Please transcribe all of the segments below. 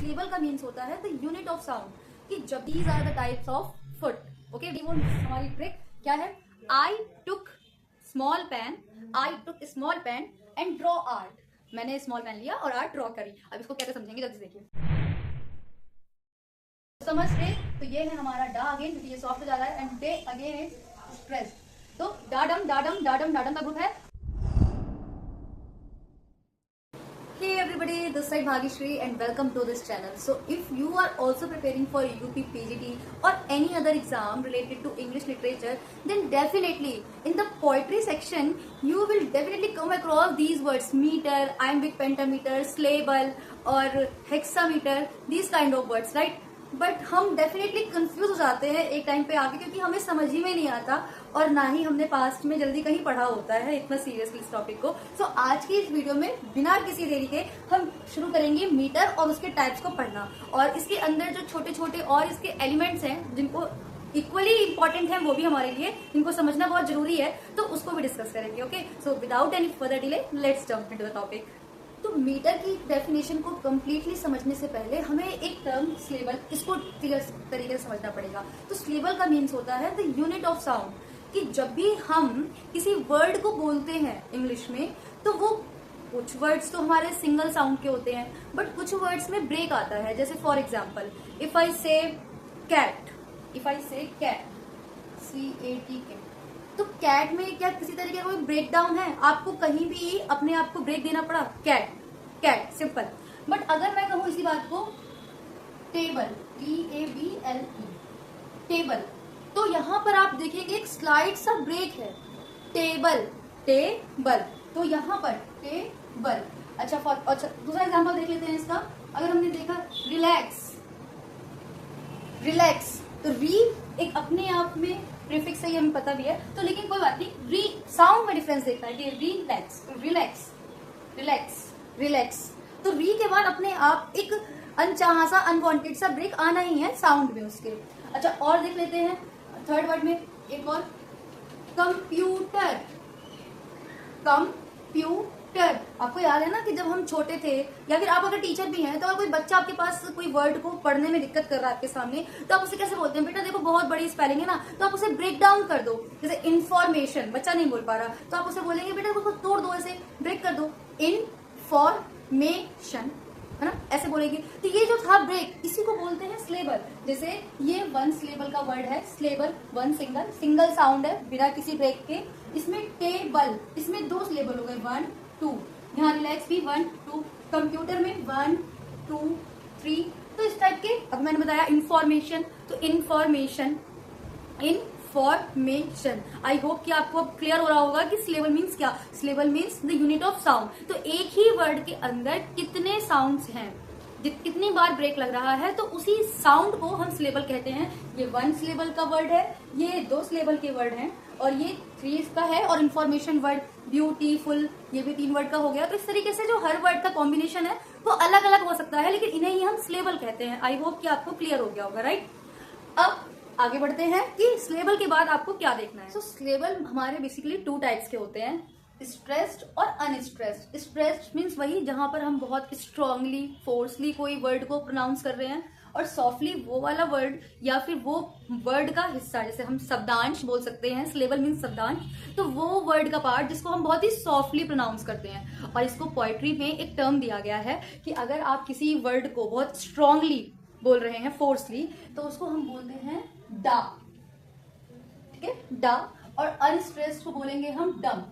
स्लेबल का मीन्स होता है द यूनिट ऑफ साउंड, कि जब these are the types of foot. Okay, वो हमारी ट्रिक क्या है? I took small pen and draw art. मैंने स्मॉल पेन लिया और आर्ट ड्रॉ करी। अब इसको कैसे समझेंगे, जल्दी से देखिए। समझ गए? तो ये है हमारा डा अगेन, क्योंकि ये सॉफ्ट जा रहा है, and day again is stress. तो डाडम डाडम डाडम डाडम का ग्रुप है। Hey everybody, this side Bhagyashree and welcome to this channel. So if you are also preparing for UP PGT or any other exam related to English literature, then definitely in the poetry section you will definitely come across these words: meter, iambic pentameter, syllable or hexameter, these kind of words, right? But हम definitely confuse हो जाते हैं एक time पे आके, क्योंकि हमें समझ ही में नहीं आता और ना ही हमने पास्ट में जल्दी कहीं पढ़ा होता है इतना सीरियसली इस टॉपिक को। सो आज की इस वीडियो में बिना किसी देरी के हम शुरू करेंगे मीटर और उसके टाइप्स को पढ़ना, और इसके अंदर जो छोटे छोटे और इसके एलिमेंट्स हैं जिनको इक्वली इंपॉर्टेंट है वो भी हमारे लिए, जिनको समझना बहुत जरूरी है, तो उसको भी डिस्कस करेंगे। Okay, so without any further delay let's jump into the topic. तो मीटर की डेफिनेशन को कम्प्लीटली समझने से पहले हमें एक टर्म स्लेबल, इसको क्लियर तरीके से समझना पड़ेगा। तो स्लेबल का मीन्स होता है द यूनिट ऑफ साउंड, कि जब भी हम किसी वर्ड को बोलते हैं इंग्लिश में, तो वो कुछ वर्ड्स तो हमारे सिंगल साउंड के होते हैं, बट कुछ वर्ड्स में ब्रेक आता है। जैसे फॉर एग्जाम्पल, इफ आई से कैट, CAT, तो कैट में क्या किसी तरीके का कोई ब्रेक डाउन है? आपको कहीं भी अपने आप को ब्रेक देना पड़ा? Cat simple. बट अगर मैं कहूं इसी बात को टेबल, TABLE, टेबल, तो यहां पर आप देखेंगे एक स्लाइड सा ब्रेक है। टेबल, तो यहां पर टेबल। अच्छा दूसरा एग्जांपल देख लेते हैं इसका। अगर हमने देखा रिलैक्स, तो री एक अपने आप में प्रीफिक्स है, ये हमें पता भी है, तो लेकिन कोई बात नहीं, री साउंड में डिफरेंस देखना है कि रिलैक्स, तो री के बाद अपने आप एक अनचाहा सा, अनवांटेड सा ब्रेक आना ही है साउंड में उसके। अच्छा, और देख लेते हैं थर्ड वर्ड में एक और, कंप्यूटर। आपको याद है ना कि जब हम छोटे थे, या फिर आप अगर टीचर भी हैं, तो अगर कोई बच्चा आपके पास कोई वर्ड को पढ़ने में दिक्कत कर रहा है आपके सामने, तो आप उसे कैसे बोलते हैं? बेटा देखो बहुत बड़ी स्पेलिंग है ना, तो आप उसे ब्रेक डाउन कर दो। जैसे इन्फॉर्मेशन, बच्चा नहीं बोल पा रहा, तो आप उसे बोलेंगे बेटा उसको तोड़ दो, ऐसे ब्रेक कर दो, इनफॉर्मेशन, है ना, ऐसे बोलेंगे। तो ये जो था ब्रेक, इसी को बोलते हैं स्लेबल। जैसे ये वन स्लेबल का वर्ड है, स्लेबल, वन सिंगल साउंड है बिना किसी ब्रेक के। इसमें टेबल, इसमें दो स्लेबल हो गए, 1 2, यहाँ रिलैक्स भी 1 2, कंप्यूटर में 1 2 3, तो इस टाइप के। अब मैंने बताया इन्फॉर्मेशन, तो इन्फॉर्मेशन। आई होप कि आपको अब क्लियर हो रहा होगा कि स्लेबल मीन्स क्या। Syllable means the unit of sound. तो एक ही वर्ड के अंदर कितने साउंड्स हैं, कितनी बार ब्रेक लग रहा है, तो उसी साउंड को हम स्लेबल कहते हैं। ये 1 स्लेबल का वर्ड है, ये 2 स्लेबल के वर्ड हैं, और ये 3 का है, और इन्फॉर्मेशन वर्ड ब्यूटीफुल, ये भी 3 वर्ड का हो गया। तो इस तरीके से जो हर वर्ड का कॉम्बिनेशन है वो अलग अलग हो सकता है, लेकिन इन्हें ही हम स्लेबल कहते हैं। आई होप कि आपको क्लियर हो गया होगा, राइट। अब आगे बढ़ते हैं कि स्लेबल के बाद आपको क्या देखना है। स्लेबल हमारे बेसिकली 2 टाइप्स के होते हैं, स्ट्रेस्ड और अनस्ट्रेस्ड। स्ट्रेस्ड मीन्स वही जहां पर हम बहुत स्ट्रांगली, फोर्सली कोई वर्ड को प्रोनाउंस कर रहे हैं, और सॉफ्टली वो वाला वर्ड या फिर वो वर्ड का हिस्सा, जैसे हम शब्दांश बोल सकते हैं, स्लेबल मीन्स शब्दांश, तो वो वर्ड का पार्ट जिसको हम बहुत ही सॉफ्टली प्रोनाउंस करते हैं। और इसको पोएट्री में एक टर्म दिया गया है कि अगर आप किसी वर्ड को बहुत स्ट्रांगली बोल रहे हैं, फोर्सली, तो उसको हम बोलते हैं डा, ठीक है, डा। और अनस्ट्रेस्ड को बोलेंगे हम डम।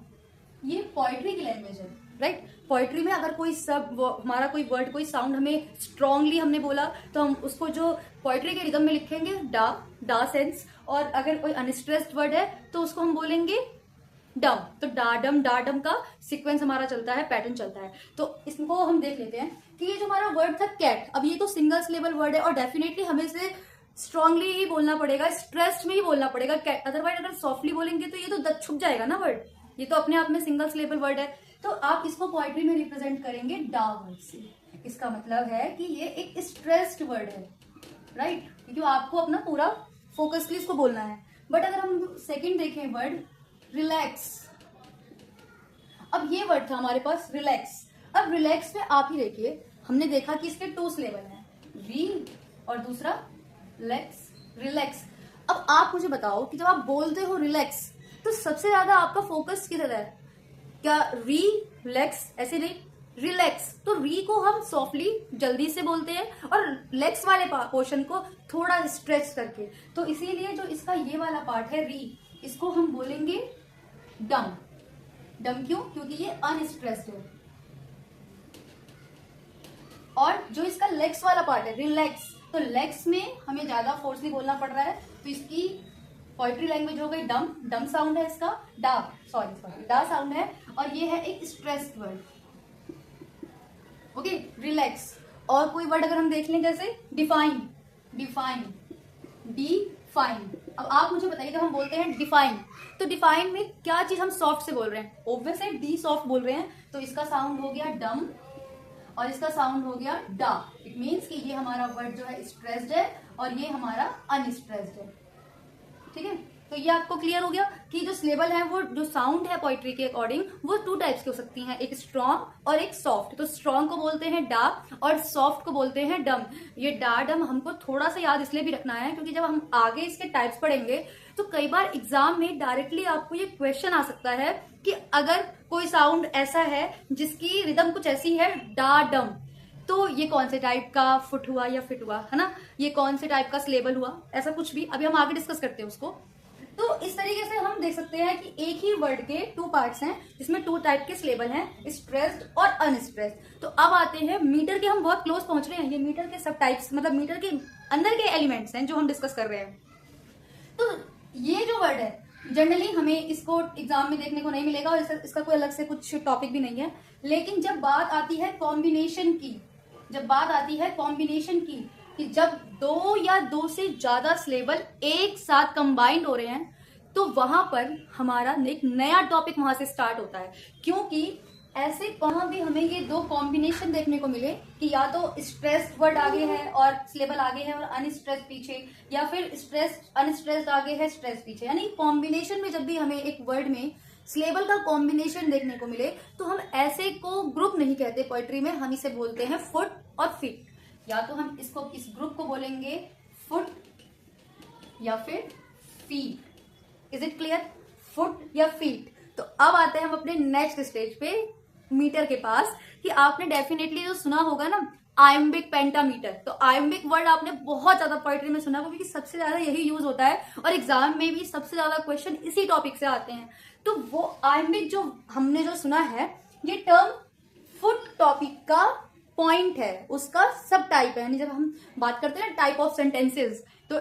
ये पोएट्री की लैंग्वेज है, राइट। पोएट्री में अगर कोई हमारा कोई वर्ड, कोई साउंड हमें स्ट्रांगली हमने बोला, तो हम उसको जो पोएट्री के रिदम में लिखेंगे डा सेंस, और अगर कोई अनस्ट्रेस्ड वर्ड है तो उसको हम बोलेंगे डम। तो डाडम का सीक्वेंस हमारा चलता है, पैटर्न चलता है। तो इसको हम देख लेते हैं कि ये जो हमारा वर्ड था कैट, अब ये तो सिंगल सिलेबल वर्ड है, और डेफिनेटली हमें इसे स्ट्रांगली ही बोलना पड़ेगा, स्ट्रेस्ड में ही बोलना पड़ेगा कैट। अदरवाइज अगर सॉफ्टली बोलेंगे तो ये तो दत छुप जाएगा ना वर्ड, ये तो अपने आप में सिंगल सिलेबल वर्ड है। तो आप इसको पोएट्री में रिप्रेजेंट करेंगे डा वर्ड से। इसका मतलब है कि ये एक स्ट्रेस्ड वर्ड है, राइट, क्योंकि आपको अपना पूरा फोकसली इसको बोलना है। बट अगर हम सेकंड देखें वर्ड रिलैक्स, अब ये वर्ड था हमारे पास रिलैक्स। अब रिलैक्स में आप ही देखिए, हमने देखा कि इसके 2 स्लेबल हैं, री और दूसरा लेक्स, रिलैक्स। अब आप मुझे बताओ कि जब आप बोलते हो रिलैक्स तो सबसे ज्यादा आपका फोकस किधर है? क्या री लेक्स? ऐसे नहीं, रिलैक्स। तो री को हम सॉफ्टली जल्दी से बोलते हैं और लेक्स वाले पोर्शन को थोड़ा स्ट्रेच करके। तो इसीलिए जो इसका ये वाला पार्ट है री, इसको हम बोलेंगे डम। डम क्यों? क्योंकि ये अनस्ट्रेस्ड है। और जो इसका लेग्स वाला पार्ट है रिलैक्स, तो लेग्स में हमें ज्यादा फोर्सली बोलना पड़ रहा है, तो इसकी पोइट्री लैंग्वेज हो गई डम। डम साउंड है इसका, डा, सॉरी डा साउंड है, और ये है एक स्ट्रेस्ड वर्ड। Okay, relax. और कोई वर्ड अगर हम देख लें जैसे डिफाइन, डिफाइन, डिफाइन। अब आप मुझे बताइए, जब हम बोलते हैं डिफाइन, तो डिफाइन में क्या चीज हम सॉफ्ट से बोल रहे हैं? ऑब्वियसली डी सॉफ्ट बोल रहे हैं, तो इसका साउंड हो गया डम और इसका साउंड हो गया डा। इट मीन्स कि ये हमारा वर्ड जो है स्ट्रेस्ड है और ये हमारा अनस्ट्रेस्ड है। ठीक है, तो ये आपको क्लियर हो गया कि जो सिलेबल है, वो जो साउंड है पोइट्री के अकॉर्डिंग, वो टू टाइप्स की हो सकती हैं, एक स्ट्रॉन्ग और एक सॉफ्ट। तो स्ट्रॉन्ग को बोलते हैं डा और सॉफ्ट को बोलते हैं डम। ये डा डम हमको थोड़ा सा याद इसलिए भी रखना है क्योंकि जब हम आगे इसके टाइप्स पढ़ेंगे तो कई बार एग्जाम में डायरेक्टली आपको ये क्वेश्चन आ सकता है कि अगर कोई साउंड ऐसा है जिसकी रिदम कुछ ऐसी है डा डम, तो ये कौन से टाइप का फुट हुआ या फिट हुआ, है ना? ये कौन से टाइप का सिलेबल हुआ, ऐसा कुछ भी अभी हम आगे डिस्कस करते हैं उसको। तो इस तरीके से हम देख सकते हैं कि एक ही वर्ड के टू पार्ट्स हैं जिसमें टू टाइप के सिलेबल हैं, स्ट्रेस्ड और अनस्ट्रेस्ड। तो अब आते हैं मीटर के, हम बहुत क्लोज पहुंच रहे हैं। ये मीटर के सब टाइप्स, मतलब मीटर के अंदर के एलिमेंट्स हैं जो हम डिस्कस कर रहे हैं। तो ये जो वर्ड है जनरली हमें इसको एग्जाम में देखने को नहीं मिलेगा और इसका कोई अलग से कुछ टॉपिक भी नहीं है। लेकिन जब बात आती है कॉम्बिनेशन की, जब बात आती है कॉम्बिनेशन की, कि जब दो या दो से ज्यादा सिलेबल एक साथ कंबाइंड हो रहे हैं, तो वहां पर हमारा एक नया टॉपिक वहां से स्टार्ट होता है। क्योंकि ऐसे कहाँ भी हमें ये दो कॉम्बिनेशन देखने को मिले कि या तो स्ट्रेस्ड वर्ड आगे है और सिलेबल आगे है और अनस्ट्रेस्ड पीछे, या फिर स्ट्रेस्ड अनस्ट्रेस्ड आगे है स्ट्रेस्ड पीछे, यानी कॉम्बिनेशन में जब भी हमें एक वर्ड में सिलेबल का कॉम्बिनेशन देखने को मिले तो हम ऐसे को ग्रुप नहीं कहते पोइट्री में, हम इसे बोलते हैं फुट और फीट। या तो हम इसको, इस ग्रुप को बोलेंगे फुट या फिर feet. Is it clear? Foot या फीट। तो अब आते हैं हम अपने नेक्स्ट स्टेज पे, मीटर के पास, कि आपने डेफिनेटली जो सुना होगा ना आयम्बिक पेंटामीटर। तो आयम्बिक वर्ड आपने बहुत ज्यादा पोइट्री में सुना होगा क्योंकि सबसे ज्यादा यही यूज होता है और एग्जाम में भी सबसे ज्यादा क्वेश्चन इसी टॉपिक से आते हैं। तो वो आयम्बिक जो हमने जो सुना है, ये टर्म फुट टॉपिक का पॉइंट है, उसका सब टाइप है। यानी जब हम बात करते हैं टाइप ऑफ सेंटेंसेस, तो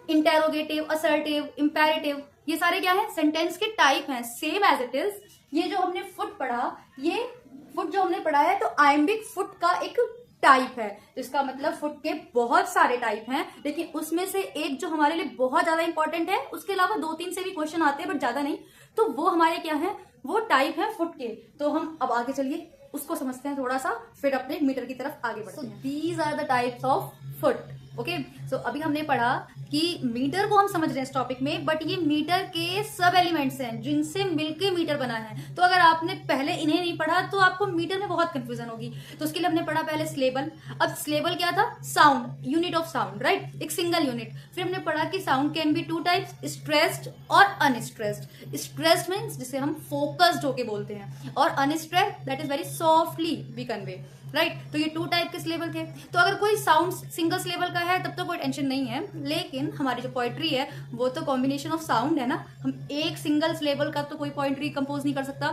इंटेरोगेटिव, असर्टिव, इंपेरेटिव, ये सारे क्या है? सेंटेंस के टाइप हैं, सेम एज इट इज। ये जो हमने फुट पढ़ा, ये फुट जो हमने पढ़ा है, तो आयम्बिक फुट का एक टाइप है। इसका मतलब फुट के बहुत सारे टाइप हैं, लेकिन उसमें से एक जो हमारे लिए बहुत ज्यादा इंपॉर्टेंट है, उसके अलावा 2-3 से भी क्वेश्चन आते हैं बट ज्यादा नहीं, तो वो हमारे क्या है? वो टाइप है फुट के। तो हम अब आगे चलिए उसको समझते हैं थोड़ा सा, फिर अपने मीटर की तरफ आगे बढ़ते हैं। These are the types of foot. Okay, so अभी हमने पढ़ा कि मीटर को हम समझ रहे हैं इस टॉपिक में, बट ये मीटर के सब एलिमेंट्स हैं जिनसे मिलके मीटर बना है। तो अगर आपने पहले इन्हें नहीं पढ़ा तो आपको मीटर में बहुत कंफ्यूजन होगी। तो उसके लिए हमने पढ़ा पहले सिलेबल। अब सिलेबल क्या था? Sound, unit of sound, right? एक सिंगल यूनिट। फिर हमने पढ़ा कि sound can be two types, stressed और अनस्ट्रेस्ड। स्ट्रेस्ड मीन्स जिसे हम फोकस्ड होके बोलते हैं, और unstressed that is very softly we convey, right? तो ये टू टाइप के सिलेबल थे। तो अगर कोई साउंड सिंगल सिलेबल का है तब तो कोई टेंशन नहीं है, लेकिन हमारी जो पोइट्री है वो तो कॉम्बिनेशन ऑफ साउंड है ना। हम एक सिंगल सिलेबल का तो कोई पोइट्री कंपोज नहीं कर सकता।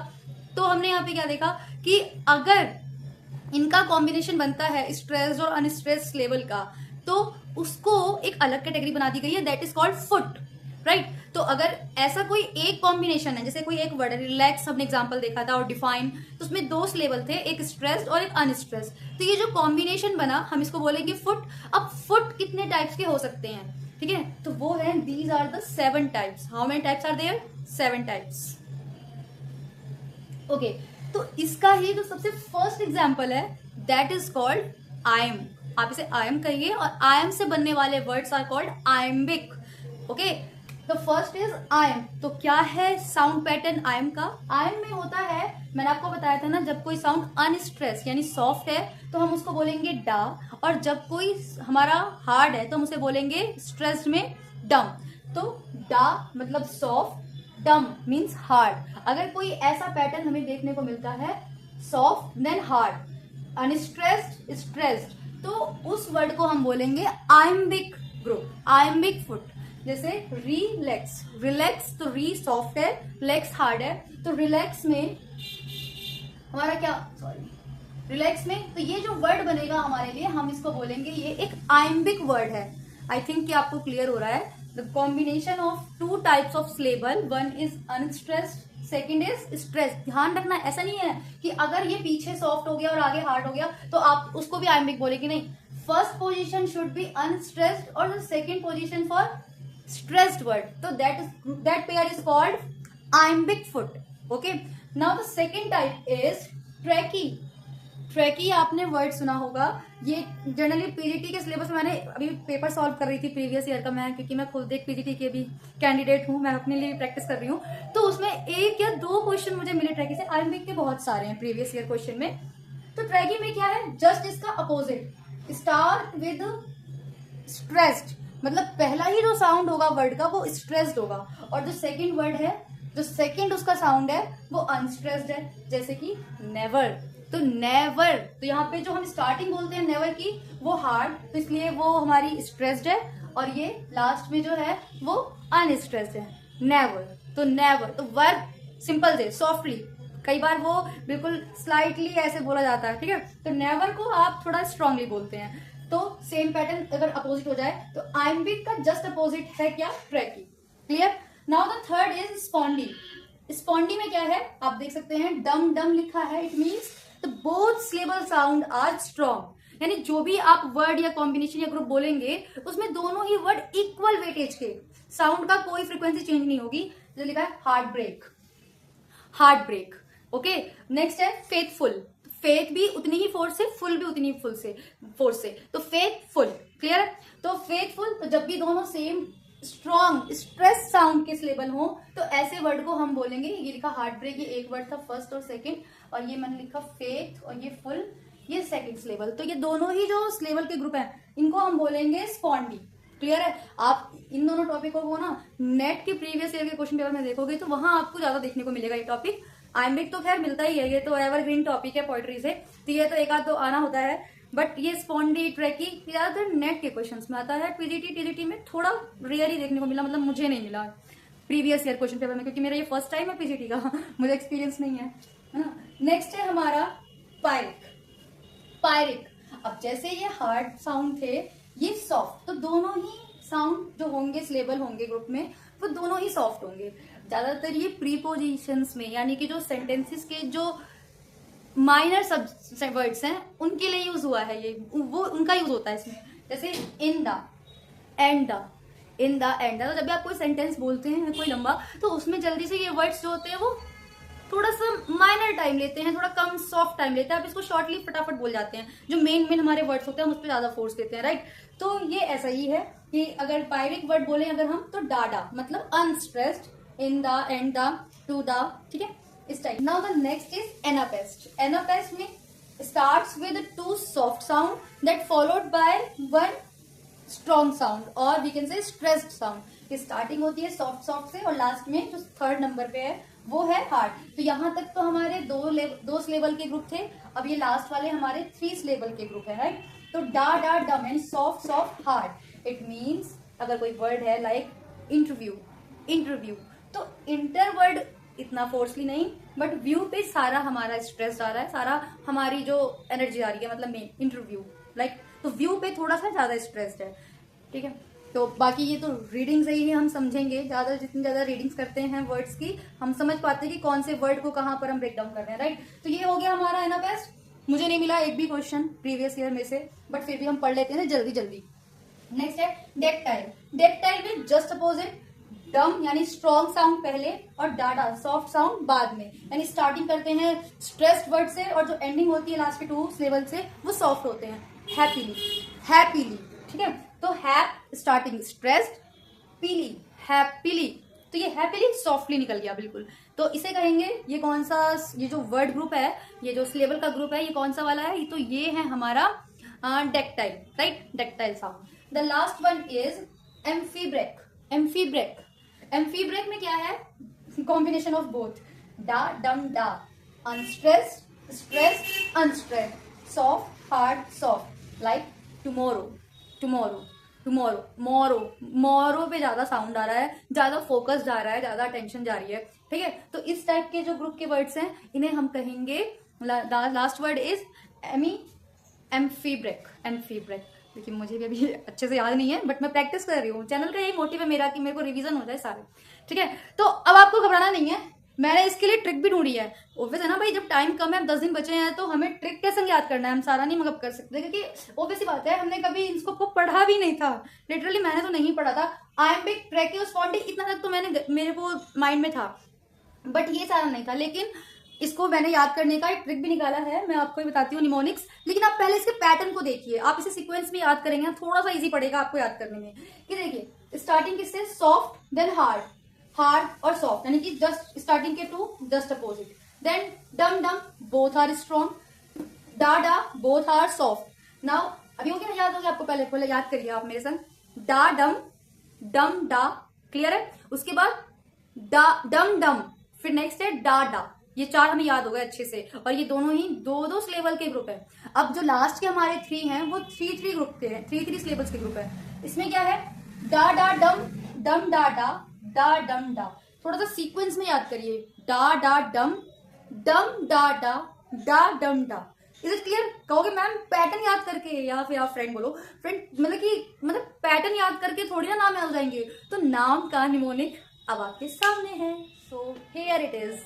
तो हमने यहाँ पे क्या देखा कि अगर इनका कॉम्बिनेशन बनता है स्ट्रेस्ड और अनस्ट्रेस्ड सिलेबल का, तो उसको एक अलग कैटेगरी बना दी गई है, that is called foot, right? तो अगर ऐसा कोई एक कॉम्बिनेशन है, जैसे कोई एक वर्ड है रिलैक्स, हमने एग्जांपल देखा था, और डिफाइन, तो उसमें 2 सिलेबल थे, एक स्ट्रेस्ड और एक अनस्ट्रेस्ड। तो ये जो कॉम्बिनेशन बना, हम इसको बोलेंगे फुट। अब फुट कितने टाइप्स के हो सकते हैं? ठीक है, तो वो है these are the 7 types. How many types are there? 7 types. Okay, तो इसका ही जो सबसे फर्स्ट एग्जाम्पल है दैट इज कॉल्ड आयम। आप इसे आयम कहिए, और आयम से बनने वाले words are called iambic. Okay, the first is I am. तो क्या है साउंड पैटर्न आई एम का? आई एम में होता है, मैंने आपको बताया था ना, जब कोई साउंड अनस्ट्रेस यानी सॉफ्ट है तो हम उसको बोलेंगे डा, और जब कोई हमारा हार्ड है तो हम उसे बोलेंगे स्ट्रेस्ड में डम। तो डा मतलब सॉफ्ट, डम मीन्स हार्ड। अगर कोई ऐसा पैटर्न हमें देखने को मिलता है soft then hard, unstressed stressed, तो उस वर्ड को हम बोलेंगे आइम्बिक ग्रुप, आइम्बिक फुट। जैसे रिलैक्स, रिलैक्स तो री सॉफ्ट है, लेक्स हार्ड है, तो रिलैक्स में हमारा क्या, सॉरी, रिलैक्स में तो ये जो वर्ड बनेगा हमारे लिए, हम इसको बोलेंगे ये एक आइम्बिक वर्ड है। आई थिंक कि आपको क्लियर हो रहा है। The combination of two types of syllable, one is unstressed, second is stress. ध्यान रखना, ऐसा नहीं है कि अगर ये पीछे सॉफ्ट हो गया और आगे हार्ड हो गया तो आप उसको भी आइम्बिक बोलेंगे, नहीं। First position should be unstressed और second position for stressed word, so that pair is called iambic foot. Okay, now the second type is trachy. ट्रैकी आपने वर्ड सुना होगा, ये जनरली पीजीटी के सिलेबस में, मैंने अभी पेपर सॉल्व कर रही थी प्रीवियस ईयर का मैं, क्योंकि मैं खुद एक पीजीटी के भी कैंडिडेट हूँ, मैं अपने लिए प्रैक्टिस कर रही हूँ। तो उसमें एक या दो क्वेश्चन मुझे मिले ट्रैकी से, आइम्बिक के बहुत सारे हैं प्रीवियस ईयर क्वेश्चन में। तो ट्रैकी में क्या है, जस्ट इसका अपोजिट, स्टार्ट विद स्ट्रेस्ड, मतलब पहला ही जो साउंड होगा वर्ड का वो स्ट्रेस्ड होगा, और जो सेकंड वर्ड है, जो सेकंड उसका साउंड है वो अनस्ट्रेस्ड है। जैसे कि नेवर, तो नेवर, तो यहाँ पे जो हम स्टार्टिंग बोलते हैं नेवर की वो हार्ड, तो इसलिए वो हमारी स्ट्रेस्ड है, और ये लास्ट में जो है वो अनस्ट्रेस्ड है, नेवर। तो नेवर तो वर्ड सिंपल से सॉफ्टली, कई बार वो बिल्कुल स्लाइटली ऐसे बोला जाता है, ठीक है। तो नेवर को आप थोड़ा स्ट्रांगली बोलते हैं। तो सेम पैटर्न अगर अपोजिट हो जाए तो आइम्बिक का जस्ट अपोजिट है क्या, trochee. Clear. Now the third is spondee. Spondee में क्या है, आप देख सकते हैं डम डम लिखा है, it means the both syllable sound are strong, यानी जो भी आप वर्ड या कॉम्बिनेशन या ग्रुप बोलेंगे उसमें दोनों ही वर्ड इक्वल वेटेज के, साउंड का कोई फ्रीक्वेंसी चेंज नहीं होगी। जो लिखा है heart break, heart break. Okay, next है फेथफुल। फेथ भी उतनी ही फोर्स से, फुल भी उतनी ही फुल से फोर्स से, तो फेथफुल। क्लियर है। तो फेथफुल, तो जब भी दोनों सेम स्ट्रॉन्ग स्ट्रेस साउंड के सिलेबल हो तो ऐसे वर्ड को हम बोलेंगे, ये लिखा हार्ट ब्रेक, ये एक वर्ड था फर्स्ट और सेकंड, और ये मैंने लिखा फेथ, और ये फुल, ये सेकंड सिलेबल, तो ये दोनों ही जो सिलेबल के ग्रुप हैं इनको हम बोलेंगे स्पॉन्डी। क्लियर है। आप इन दोनों टॉपिकों को ना नेट के प्रीवियस ईयर के क्वेश्चन पेपर में देखोगे तो वहां आपको ज्यादा देखने को मिलेगा ये टॉपिक। आइम्बिक तो खैर मिलता ही है, ये तो एवरग्रीन टॉपिक है पोएट्री से, तो ये तो एक आध दो आना होता है, बट ये स्पॉन्डी ट्रैकी ज्यादातर नेट के क्वेश्चंस में आता है। पीजीटी टीजीटी में थोड़ा रेयर ही देखने को मिला, मतलब मुझे नहीं मिला प्रीवियस ईयर क्वेश्चन पेपर में, क्योंकि मेरा ये फर्स्ट टाइम है पीजीटी का मुझे एक्सपीरियंस नहीं है ना। नेक्स्ट है हमारा पायरिक। पायरिक, अब जैसे ये हार्ड साउंड थे, ये सॉफ्ट, तो दोनों ही साउंड जो होंगे सिलेबल होंगे ग्रुप में वो दोनों ही सॉफ्ट होंगे। ज्यादातर ये प्रीपोजिशंस में, यानी कि जो सेंटेंसेस के जो माइनर सब वर्ड्स हैं उनके लिए यूज हुआ है, ये वो उनका यूज होता है इसमें। जैसे इन the, and the, in the and the, तो जब भी आप कोई सेंटेंस बोलते हैं कोई लंबा, तो उसमें जल्दी से ये वर्ड्स जो होते हैं वो थोड़ा सा माइनर टाइम लेते हैं, थोड़ा कम सॉफ्ट टाइम लेते हैं, आप इसको शॉर्टली फटाफट बोल जाते हैं। जो मेन हमारे वर्ड्स होते हैं हम उस पर ज्यादा फोर्स देते हैं, राइट। तो ये ऐसा ही है कि अगर पायरिक वर्ड बोले अगर हम, तो डाडा मतलब unstressed, in the, and the, to the, ठीक है, इस type. Now the next is anapest. Anapest में starts with two soft sound that followed by one strong sound, और we can say stressed sound. Starting होती है soft soft से, और last में जो थर्ड नंबर पे है वो है हार्ड। तो यहाँ तक तो हमारे दो सिलेबल के ग्रुप थे, अब ये लास्ट वाले हमारे 3 सिलेबल के ग्रुप है, राइट। तो डा डा डम and soft soft hard, it means अगर कोई वर्ड है लाइक इंटरव्यू, इंटरव्यू, तो इंटर वर्ड इतना फोर्सली नहीं, बट व्यू पे सारा हमारा स्ट्रेस आ रहा है, सारा हमारी जो एनर्जी आ रही है, मतलब मेन इंटरव्यू लाइक, तो व्यू पे थोड़ा सा ज्यादा स्ट्रेस्ड है, ठीक है। तो बाकी ये तो रीडिंग से ही हम समझेंगे, ज्यादा जितनी ज्यादा रीडिंग्स करते हैं वर्ड्स की, हम समझ पाते हैं कि कौन से वर्ड को कहाँ पर हम ब्रेक डाउन कर रहे हैं, राइट। तो ये हो गया हमारा एनापेस्ट। मुझे नहीं मिला एक भी क्वेश्चन प्रीवियस ईयर में से, बट फिर भी हम पढ़ लेते हैं ना जल्दी जल्दी। नेक्स्ट है डेक्टाइल। डेक्टाइल में जस्ट अपोजिट, डम यानी स्ट्रॉन्ग साउंड पहले और डाडा सॉफ्ट साउंड बाद में, यानी स्टार्टिंग करते हैं स्ट्रेस्ड वर्ड से और जो एंडिंग होती है लास्ट के 2 सिलेबल से वो सॉफ्ट होते हैं। हैप्पीली, हैप्पीली, ठीक है। तो हैप स्टार्टिंग स्ट्रेस्ड, पीली हैप्पीली, तो ये हैप्पीली सॉफ्टली निकल गया बिल्कुल। तो इसे कहेंगे, ये कौन सा, ये जो वर्ड ग्रुप है, ये जो सिलेबल का ग्रुप है, ये कौन सा वाला है, तो ये है हमारा dactyl, right, dactyl sound. The last one is amphibrach. Amphibrach, amphibrach में क्या है, कॉम्बिनेशन ऑफ बोथ, डा डम डा, unstressed stressed unstressed, soft hard soft, like tomorrow tomorrow tomorrow, morrow morrow पे ज्यादा साउंड आ रहा है, ज्यादा फोकस जा रहा है, ज्यादा अटेंशन जा रही है, ठीक है। तो इस टाइप के जो ग्रुप के वर्ड्स हैं इन्हें हम कहेंगे, लास्ट वर्ड इज एम्फीब्रेक। एम्फीब्रेक, देखिए मुझे भी अभी अच्छे से याद नहीं है, बट मैं प्रैक्टिस कर रही हूँ। चैनल का यही मोटिव है मेरा कि मेरे को रिवीजन हो जाए सारे, ठीक है। तो अब आपको घबराना नहीं है, मैंने इसके लिए ट्रिक भी ढूंढी है। ऑब्वियस है ना भाई, जब टाइम कम है, 10 दिन बचे हैं, तो हमें ट्रिक कैसे याद करना है, हम सारा नहीं मगअप कर सकते, क्योंकि ऑब्वियस ही बात है, हमने कभी इसको पढ़ा भी नहीं था, लिटरली मैंने तो नहीं पढ़ा था। आयम्बिक, ट्रैकियोस्पोंडी, इतना तक तो मेरे को माइंड में था, बट ये सारा नहीं था। लेकिन इसको मैंने याद करने का एक ट्रिक भी निकाला है, मैं आपको ही बताती हूँ, निमोनिक्स। लेकिन आप पहले इसके पैटर्न को देखिए, आप इसे सीक्वेंस में याद करेंगे, थोड़ा सा इजी पड़ेगा आपको याद करने में। कि देखिए स्टार्टिंग किससे, सॉफ्ट देन हार्ड, हार्ड और सॉफ्ट, यानी कि जस्ट स्टार्टिंग के टू जस्ट अपोजिट। देन डम डम, बोथ आर स्ट्रॉन्ग, डा डा, बोथ आर सॉफ्ट। नाउ अभी हो गया, याद हो गया आपको, पहले याद करिए आप मेरे संग, डा डम, डम डा, क्लियर है। उसके बाद डा डम डम, फिर नेक्स्ट है डा डा, ये 4 हमें याद हो गए अच्छे से, और ये दोनों ही दो सिलेबल के ग्रुप है। अब जो लास्ट के हमारे 3 हैं वो 3 ग्रुप के हैं, 3 सिलेबल्स के ग्रुप है। इसमें क्या है, डा डा डम, डम डा डा, डा डम डा। थोड़ा सा सीक्वेंस में याद करिए, डा डा डम, डम डा डा, डा डम डा। Is it clear? कहोगे मैम पैटर्न याद करके, या फिर आप फ्रेंड बोलो, फ्रेंड मतलब पैटर्न याद करके थोड़ी ना नाम याद हो जाएंगे। तो नाम का निमोनिक अब आपके सामने है, सो हियर इट इज।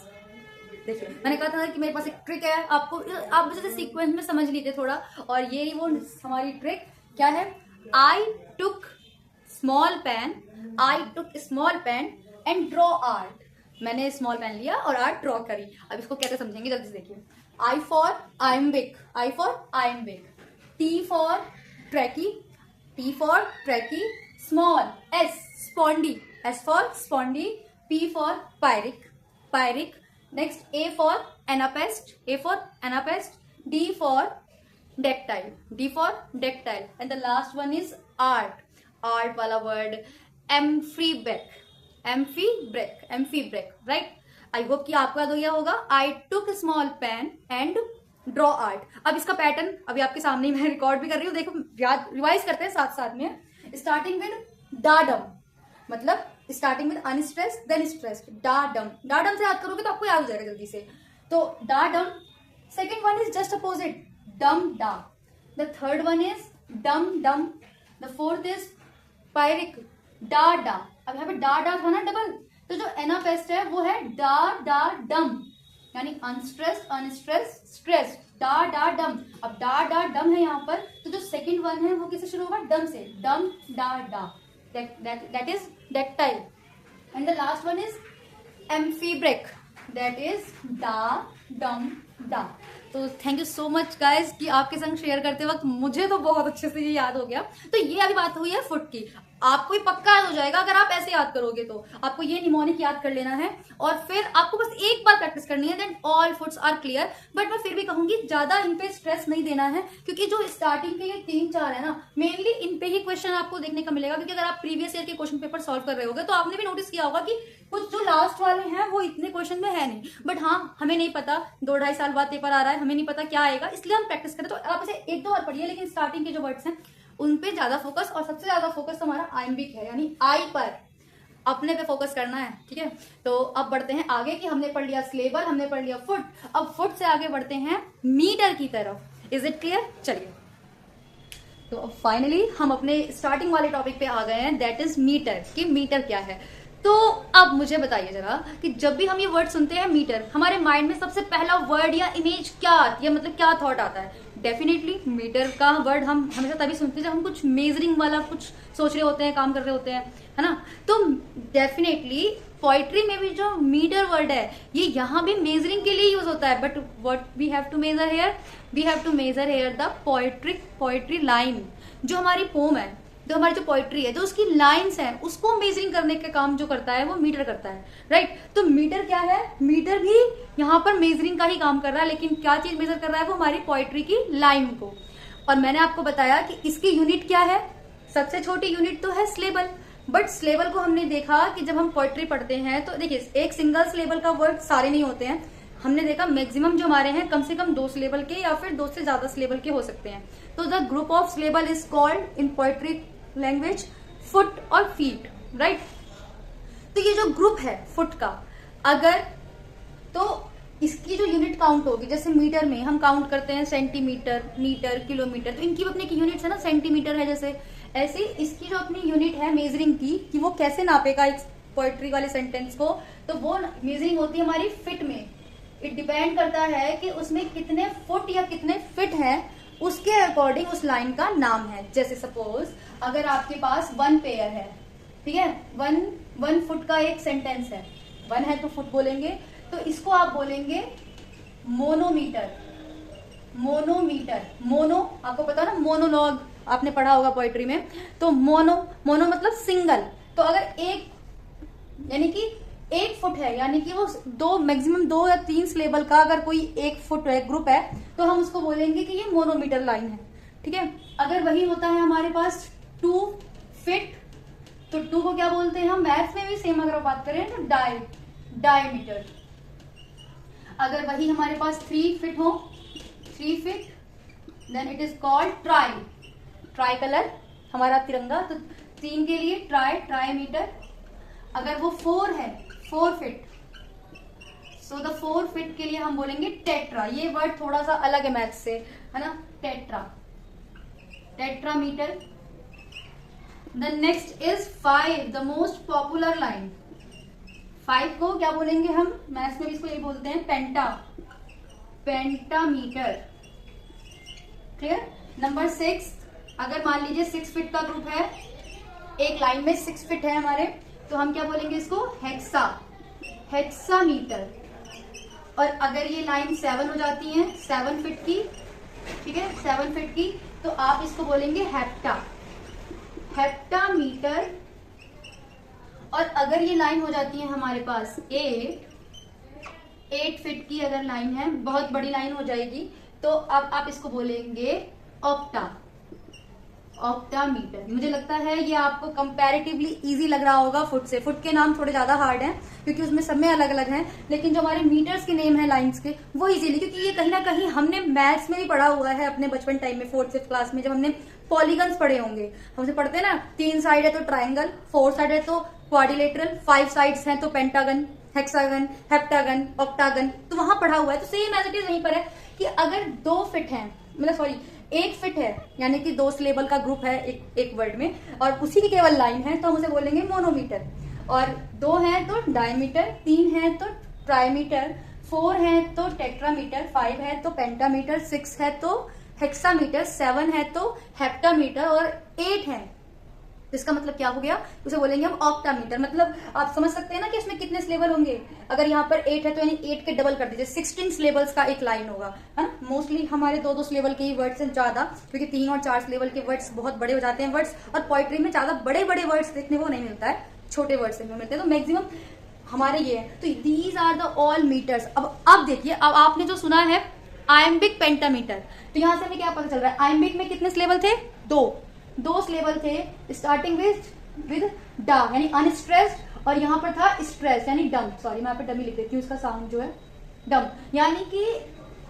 देखिए मैंने कहा था कि मेरे पास एक ट्रिक है, आपको आप जैसे सीक्वेंस में समझ लीजिए थोड़ा, और ये वो हमारी ट्रिक क्या है। I took small pen, I took small pen and draw art. मैंने स्मॉल पेन लिया और आर्ट ड्रॉ करी। अब इसको कैसे समझेंगे, जल्दी से देखिए। I for iambic, I for iambic, T for trochee, T for trochee, small S spondee, S for spondee, P for pyrrhic, pyrrhic. Next A for anapest, A for anapest, D for dactyl, D for dactyl, and the last one is art, art वाला word amphibrach, amphibrach, amphibrach, right. I hope कि आपको याद हो गया होगा। I took small pen and draw art. अब इसका pattern अभी आपके सामने मैं रिकॉर्ड भी कर रही हूँ, देखो याद रिवाइज करते हैं साथ साथ में। स्टार्टिंग विद डाडम, मतलब starting with unstressed then stressed, डाडम, डाडम से याद करोगे तो आपको याद हो जाएगा जल्दी से। तो डाडम, second one is just opposite, डम डा, the third one is dumb डम, द फोर्थ इज पायरिक, डा डा। अब यहाँ पे डा डा था ना डबल, तो जो एनापेस्ट है वो है डा डा डम, यानी अनस्ट्रेस्ड अनस्ट्रेस्ड स्ट्रेस्ड, डा डा डम। अब डा डा डम है यहाँ पर, तो जो सेकंड वन है वो किससे शुरू होगा, डम से, डम डा डा, that is dactyl, and the last one is amphibric, that is da dum da। तो thank you so much guys कि आपके संग शेयर करते वक्त मुझे तो बहुत अच्छे से ये याद हो गया। तो ये अभी बात हुई है फुट की, आपको ये पक्का याद हो जाएगा अगर आप ऐसे याद करोगे। तो आपको ये निमोनिक याद कर लेना है, और फिर आपको बस एक बार प्रैक्टिस करनी है, then all foots are clear. But मैं फिर भी कहूंगी ज्यादा इन पे स्ट्रेस नहीं देना है, क्योंकि जो स्टार्टिंग के ये 3-4 है ना, मेनली इन पे ही क्वेश्चन आपको देखने का मिलेगा। क्योंकि अगर आप प्रीवियस ईयर के क्वेश्चन पेपर सॉल्व कर रहे होगे तो आपने भी नोटिस किया होगा कि कुछ जो लास्ट वाले हैं वो इतने क्वेश्चन में है नहीं। बट हाँ, हमें नहीं पता 2-2.5 साल बाद पेपर आ रहा है, हमें नहीं पता क्या आएगा, इसलिए हम प्रैक्टिस करें। तो आप इसे 1-2 बार पढ़िए, लेकिन स्टार्टिंग के जो वर्ड्स हैं उन पे ज्यादा फोकस, और सबसे ज्यादा फोकस हमारा आयम्बिक है, यानी आई पर, अपने पे फोकस करना है, ठीक है। तो अब बढ़ते हैं आगे कि हमने पढ़ लिया स्लेबल, हमने पढ़ लिया फुट, अब फुट से आगे बढ़ते हैं मीटर की तरफ। Is it clear? चलिए, तो अब फाइनली हम अपने स्टार्टिंग वाले टॉपिक पे आ गए हैं, दैट इज मीटर, कि मीटर क्या है। तो अब मुझे बताइए जरा कि जब भी हम ये वर्ड सुनते हैं मीटर, हमारे माइंड में सबसे पहला वर्ड या इमेज क्या आती है, मतलब क्या थॉट आता है? डेफिनेटली मीटर का वर्ड हम हमेशा तभी सुनते हैं जब हम कुछ मेजरिंग वाला कुछ सोच रहे होते हैं, काम कर रहे होते हैं, है ना। तो डेफिनेटली पोइट्री में भी जो मीटर वर्ड है ये यहाँ भी मेजरिंग के लिए यूज होता है। But what we have to measure here, we have to measure here the poetry line. जो हमारी पोम है, जो हमारी जो पोइट्री है, जो उसकी लाइंस है, उसको मेजरिंग करने का काम जो करता है वो मीटर करता है, राइट। तो मीटर क्या है, मीटर भी यहाँ पर मेजरिंग का ही काम कर रहा है, लेकिन क्या चीज मेजर कर रहा है, वो हमारी पोइट्री की लाइन को। और मैंने आपको बताया कि इसकी यूनिट क्या है, सबसे छोटी यूनिट तो है सिलेबल। बट सिलेबल को हमने देखा कि जब हम पोइट्री पढ़ते हैं तो देखिए एक सिंगल सिलेबल का वर्ड सारे नहीं होते हैं, हमने देखा मैक्सिमम जो हमारे हैं कम से कम 2 सिलेबल के या फिर 2 से ज्यादा सिलेबल के हो सकते हैं। तो the group of syllable is called in poetry language foot और फीट, राइट। तो ये जो ग्रुप है फुट का, अगर तो इसकी जो यूनिट काउंट होगी, जैसे मीटर में हम काउंट करते हैं सेंटीमीटर, मीटर, किलोमीटर, तो इनकी अपने की यूनिट्स है ना, सेंटीमीटर है जैसे, ऐसे इसकी जो अपनी यूनिट है मेजरिंग की कि वो कैसे नापेगा इस पोइट्री वाले सेंटेंस को, तो वो मेजरिंग होती है हमारी फिट में। इट डिपेंड करता है कि उसमें कितने फुट या कितने फिट है, उसके अकॉर्डिंग उस लाइन का नाम है। जैसे सपोज अगर आपके पास 1 पेयर है, ठीक है, 1 फुट का एक सेंटेंस है, 1 है तो फुट बोलेंगे, तो इसको आप बोलेंगे मोनोमीटर। मोनोमीटर, मोनो आपको पता ना, मोनोलॉग आपने पढ़ा होगा पोइट्री में, तो मोनो मतलब सिंगल। तो अगर एक यानी कि 1 फुट है, यानी कि वो मैक्सिमम 2 या 3 सिलेबल का अगर कोई 1 फुट है ग्रुप है, तो हम उसको बोलेंगे कि ये मोनोमीटर लाइन है, ठीक है। अगर वही होता है हमारे पास 2 फिट, तो 2 को क्या बोलते हैं हम, मैथ्स में भी सेम अगर बात करें तो डायमीटर। अगर वही हमारे पास 3 फिट हो, 3 feet, then it is called tricolour, हमारा तिरंगा, तो 3 के लिए ट्राई मीटर। अगर वो 4 है, 4 फिट, सो द 4 फिट के लिए हम बोलेंगे टेट्रा। ये वर्ड थोड़ा सा अलग है मैथ से, है ना, tetrameter. The next is 5, the most popular line. 5 को क्या बोलेंगे हम, मैथ्स में भी इसको ये बोलते हैं पेंटामीटर, क्लियर। नंबर 6, अगर मान लीजिए 6 फिट का ग्रुप है, एक लाइन में 6 फिट है हमारे, तो हम क्या बोलेंगे इसको, हेक्सामीटर। और अगर ये लाइन 7 हो जाती है, 7 फिट की, ठीक है, 7 फिट की, तो आप इसको बोलेंगे हेप्टामीटर। और अगर ये लाइन हो जाती है हमारे पास 8 फिट की अगर लाइन है, बहुत बड़ी लाइन हो जाएगी, तो अब आप इसको बोलेंगे ऑक्टामीटर। मुझे लगता है ये आपको कंपैरेटिवली इजी लग रहा होगा फुट से। फुट के नाम थोड़े ज्यादा हार्ड हैं क्योंकि उसमें सब में अलग अलग हैं, लेकिन जो हमारे मीटर्स के नेम है लाइंस के, वो इजीली, क्योंकि ये कहीं ना कहीं हमने मैथ्स में भी पढ़ा हुआ है अपने बचपन टाइम में, 4th 5th क्लास में, जब हमने पॉलीगन्स पढ़े होंगे। हमसे पढ़ते हैं ना, 3 साइड है तो ट्राइंगल, 4 साइड है तो क्वाड्रिलेटरल, 5 साइड्स हैं तो पेंटागन, हेक्सागन, हेप्टागन, ऑक्टागन, तो वहां पढ़ा हुआ है। तो सेम एज इट इज वहीं पर है कि अगर 2 फिट है, मतलब सॉरी 1 फिट है, यानी कि 2 सिलेबल का ग्रुप है एक वर्ड में, और उसी की केवल लाइन है, तो हम उसे बोलेंगे मोनोमीटर। और 2 है तो डायमीटर, 3 है तो ट्राइमीटर, 4 है तो टेट्रामीटर, 5 है तो पेंटामीटर, 6 है तो हेक्सामीटर, 7 है तो हेप्टामीटर, और 8 है, इसका मतलब क्या हो गया, उसे बोलेंगे हम ऑक्टामीटर। मतलब आप समझ सकते हैं ना कि इसमें कितने सिलेबल होंगे। अगर यहाँ पर 8 है तो यानी 8 के डबल कर दीजिए, 16 सिलेबल्स का एक लाइन होगा, है ना। मोस्टली हमारे 2-2 सिलेबल के ही वर्ड्स हैं ज्यादा, क्योंकि 3 और 4 सिलेबल के वर्ड्स बहुत बड़े हो जाते हैं वर्ड्स, और पोइट्री में ज्यादा बड़े बड़े वर्ड्स देखने को नहीं मिलता है, छोटे वर्ड्स देखने को मिलते हैं। तो मैक्सिमम हमारे ये है। तो these are the all metres. अब देखिए, अब आपने जो सुना है आयम्बिक पेंटामीटर, तो यहाँ से हमें क्या पता चल रहा है, आयम्बिक में कितने सिलेबल थे, 2 सिलेबल थे, स्टार्टिंग विद डा यानी अनस्ट्रेस्ड, और यहाँ पर था स्ट्रेस यानी डम। सॉरी, मैं यहाँ पे डमी लिख देती हूँ, इसका साउंड जो है डम। यानी कि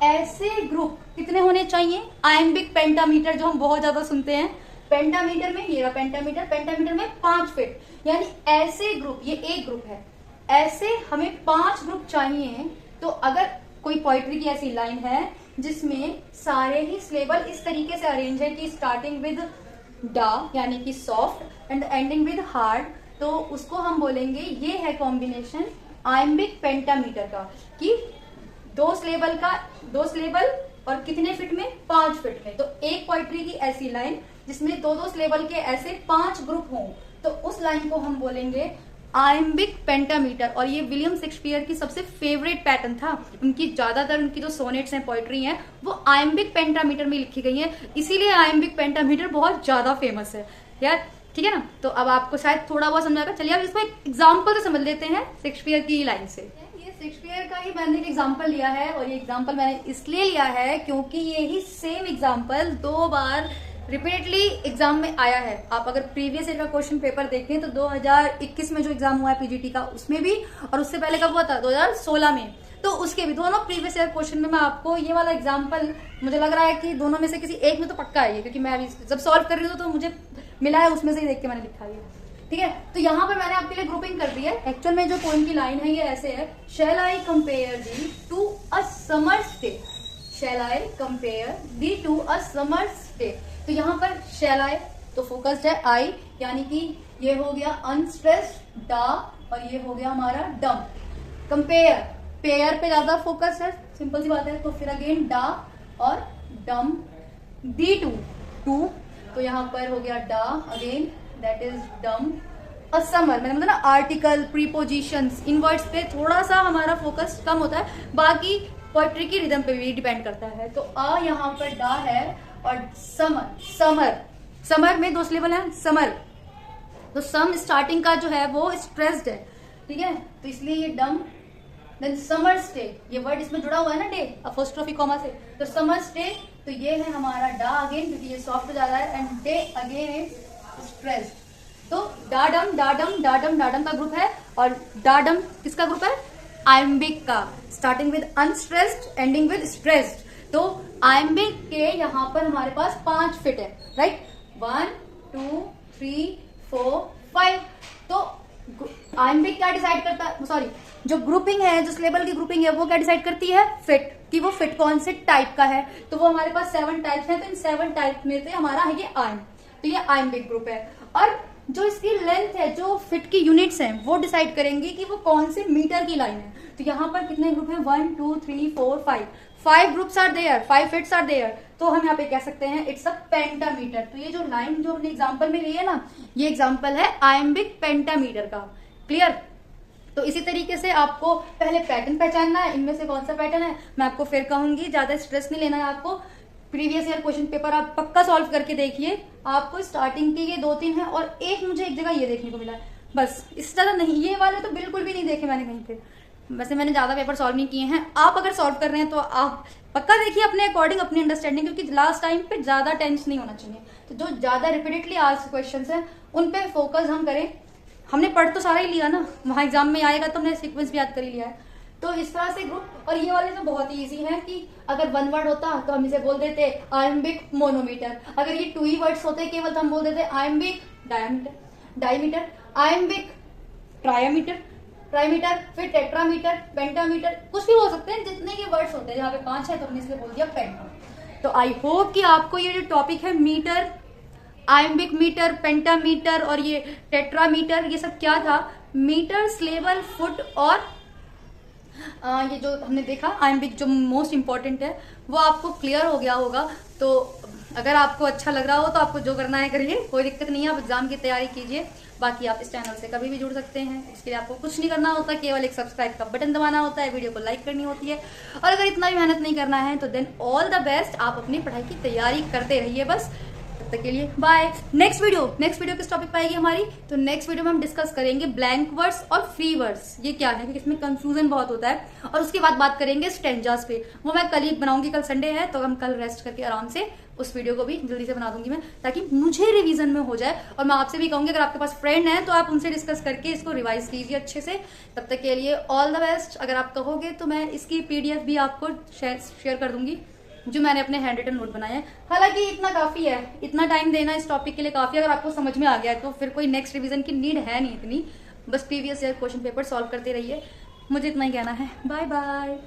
ऐसे ग्रुप कितने होने चाहिए, आयम्बिक पेंटामीटर जो हम बहुत ज्यादा सुनते हैं। पेंटामीटर में ये पेंटामीटर में 5 फिट, यानी ऐसे ग्रुप, ये एक ग्रुप है, ऐसे हमें 5 ग्रुप चाहिए। तो अगर कोई पोइट्री की ऐसी लाइन है जिसमें सारे ही सिलेबल इस तरीके से अरेंज है कि स्टार्टिंग विद डा यानी कि soft and ending with hard, तो उसको हम बोलेंगे ये है कॉम्बिनेशन आयम्बिक पेंटामीटर का, कि 2 सिलेबल और कितने फिट में, 5 फिट में। तो एक पोइट्री की ऐसी लाइन जिसमें 2-2 सिलेबल के ऐसे 5 ग्रुप हों, तो उस लाइन को हम बोलेंगे आयम्बिक पेंटामीटर। और ये विलियम शेक्सपियर की सबसे फेवरेट पैटर्न था, उनकी ज्यादातर उनकी जो सोनेट्स हैं, पोइट्री हैं, वो आयम्बिक पेंटामीटर में लिखी गई हैं, इसीलिए आयम्बिक पेंटामीटर बहुत ज्यादा फेमस है। यार ठीक है ना। तो अब आपको शायद थोड़ा बहुत समझ आएगा। चलिए अब इसको एक एग्जाम्पल से समझ लेते हैं शेक्सपियर की लाइन से। ये शेक्सपियर का ही मैंने एक एग्जाम्पल लिया है, और ये एग्जाम्पल मैंने इसलिए लिया है क्योंकि ये ही सेम एग्जाम्पल 2 बार रिपीटेडली एग्जाम में आया है। आप अगर प्रीवियस ईयर का क्वेश्चन पेपर देखें तो 2021 में जो एग्जाम हुआ है पीजीटी का, उसमें भी, और उससे पहले कब हुआ था 2016 में, तो उसके भी दोनों प्रीवियस ईयर क्वेश्चन में मैं आपको ये वाला एग्जाम्पल, मुझे लग रहा है कि दोनों में से किसी एक में तो पक्का है, क्योंकि मैं अभी जब सॉल्व कर रही हूँ तो मुझे मिला है, उसमें से ही देख के मैंने लिखा है। ठीक है, तो यहाँ पर मैंने आपके लिए ग्रुपिंग कर दी है। एक्चुअल में जो पोएम की लाइन है ये ऐसे है, shall I compare thee to a summer's day, shall I compare thee to a summer's day. तो यहाँ पर शैल आई तो फोकस्ड है आई, यानी कि ये हो गया अनस्ट्रेस्ड डा, और ये हो गया हमारा डम। कंपेयर, पेयर पे ज्यादा फोकस है, सिंपल सी बात है। तो फिर अगेन डा और डम, दी टू, टू, तो यहाँ पर हो गया डा again, that is dumb. A summer, मैंने मतलब ना आर्टिकल, प्रीपोजिशंस, इन वर्ड्स पे थोड़ा सा हमारा फोकस कम होता है, बाकी पोएट्री की रिदम पे भी डिपेंड करता है। तो आ यहाँ पर डा है, और समर, समर, समर में 2 सिलेबल है समर, तो सम स्टार्टिंग का जो है वो स्ट्रेस्ड है, ठीक है, तो इसलिए ये डम। देन समर्स डे, ये वर्ड इसमें जुड़ा हुआ है ना डे, अपोस्ट्रोफी कॉमा से, तो समर्स डे, तो ये है हमारा डा अगेन, क्योंकि ये सॉफ्ट हो जा रहा है, and day again is stressed. तो डाडम डाडम डाडम डाडम का ग्रुप है, और डाडम किसका ग्रुप है, आयम्बिक का, starting with unstressed ending with stressed. तो आयम्बिक के यहाँ पर हमारे पास 5 फिट है, राइट, 1 2 3 4 5। तो आयम्बिक क्या डिसाइड करता है, सॉरी, जो ग्रुपिंग है, जो सिलेबल की ग्रुपिंग है, वो क्या डिसाइड करती है, फिट, कि वो फिट कौन से टाइप का है। तो वो हमारे पास 7 टाइप्स हैं, तो इन 7 टाइप में से हमारा है ये आयम, तो ये आयम्बिक ग्रुप है। और जो इसकी लेंथ है, जो फिट की यूनिट्स हैं, वो डिसाइड करेंगी कि वो कौन से मीटर की लाइन है। तो यहाँ पर कितने ग्रुप हैं, 1 2 3 4 5 groups are there, 5 feets are there. तो हम यहाँ पे कह सकते हैं इट्स अ पेंटामीटर। तो ये जो लाइन जो हमने एग्जांपल में ली है ना, ये एग्जांपल है आयम्बिक पेंटामीटर का। क्लियर। तो इसी तरीके से आपको पहले पैटर्न पहचानना है, इनमें से कौन सा पैटर्न है मैं आपको फिर कहूंगी, ज्यादा स्ट्रेस नहीं लेना है आपको। प्रीवियस ईयर क्वेश्चन पेपर आप पक्का सॉल्व करके देखिए, आपको स्टार्टिंग के ये 2-3 है, और एक मुझे एक जगह ये देखने को मिला है, बस इस तरह नहीं, ये वाले तो बिल्कुल भी नहीं देखे मैंने कहीं पे। वैसे मैंने ज्यादा पेपर सॉल्व नहीं किए हैं, आप अगर सॉल्व कर रहे हैं तो आप पक्का देखिए अपने अकॉर्डिंग, अपनी अंडरस्टैंडिंग, क्योंकि लास्ट टाइम पे ज्यादा टेंस नहीं होना चाहिए। तो जो ज्यादा रिपीटेडली आस्क्ड क्वेश्चंस हैं उन पे फोकस हम करें। हमने पढ़ तो सारा ही लिया ना, वहां एग्जाम में आएगा तो हमने सीक्वेंस भी याद कर ही लिया है। तो इस तरह से ग्रुप, और ये वाले तो बहुत ही इजी है कि अगर 1 वर्ड होता तो हम इसे बोल देते आयम्बिक मोनोमीटर, अगर ये 2 ही वर्ड्स होते केवल तो हम बोल देते आयम्बिक डायमीटर, आयम्बिक ट्राईमीटर, फिर टेट्रामीटर, पेंटामीटर, कुछ भी हो सकते हैं, जितने ये वर्ड्स होते हैं। यहाँ पे 5 है तो हमने इसलिए बोल दिया पेंटा। तो आई होप कि आपको ये जो टॉपिक है मीटर, आयम्बिक मीटर, पेंटामीटर और ये टेट्रामीटर, ये सब क्या था, मीटर, स्लेबल, फुट, और ये जो हमने देखा आयम्बिक जो मोस्ट इंपॉर्टेंट है, वो आपको क्लियर हो गया होगा। तो अगर आपको अच्छा लग रहा हो तो आपको जो करना है करिए, कोई दिक्कत नहीं है, आप एग्जाम की तैयारी कीजिए। बाकी आप इस चैनल से कभी भी जुड़ सकते हैं, इसके लिए आपको कुछ नहीं करना होता, केवल एक सब्सक्राइब का बटन दबाना होता है, वीडियो को लाइक करनी होती है, और अगर इतना भी मेहनत नहीं करना है तो देन ऑल द बेस्ट, आप अपनी पढ़ाई की तैयारी करते रहिए बस। तब तक के लिए बाय। नेक्स्ट वीडियो किस टॉपिक पर आएगी हमारी, तो नेक्स्ट वीडियो में हम डिस्कस करेंगे ब्लैंक वर्ड्स और फ्री वर्ड्स, ये क्या है, क्योंकि इसमें कंफ्यूजन बहुत होता है। और उसके बाद बात करेंगे स्टेंजास पे, वो मैं कल ही बनाऊंगी, कल संडे है तो हम कल रेस्ट करके आराम से उस वीडियो को भी जल्दी से बना दूंगी मैं, ताकि मुझे रिवीजन में हो जाए। और मैं आपसे भी कहूंगी अगर आपके पास फ्रेंड है तो आप उनसे डिस्कस करके इसको रिवाइज कीजिए अच्छे से। तब तक के लिए ऑल द बेस्ट। अगर आप कहोगे तो मैं इसकी PDF भी आपको शेयर कर दूंगी, जो मैंने अपने हैंड रिटन नोट बनाया है। हालांकि इतना काफी है, इतना टाइम देना इस टॉपिक के लिए काफी। अगर आपको समझ में आ गया है तो फिर कोई नेक्स्ट रिवीजन की नीड है नहीं इतनी, बस previous year question paper solve करते रहिए। मुझे इतना ही कहना है, बाय बाय।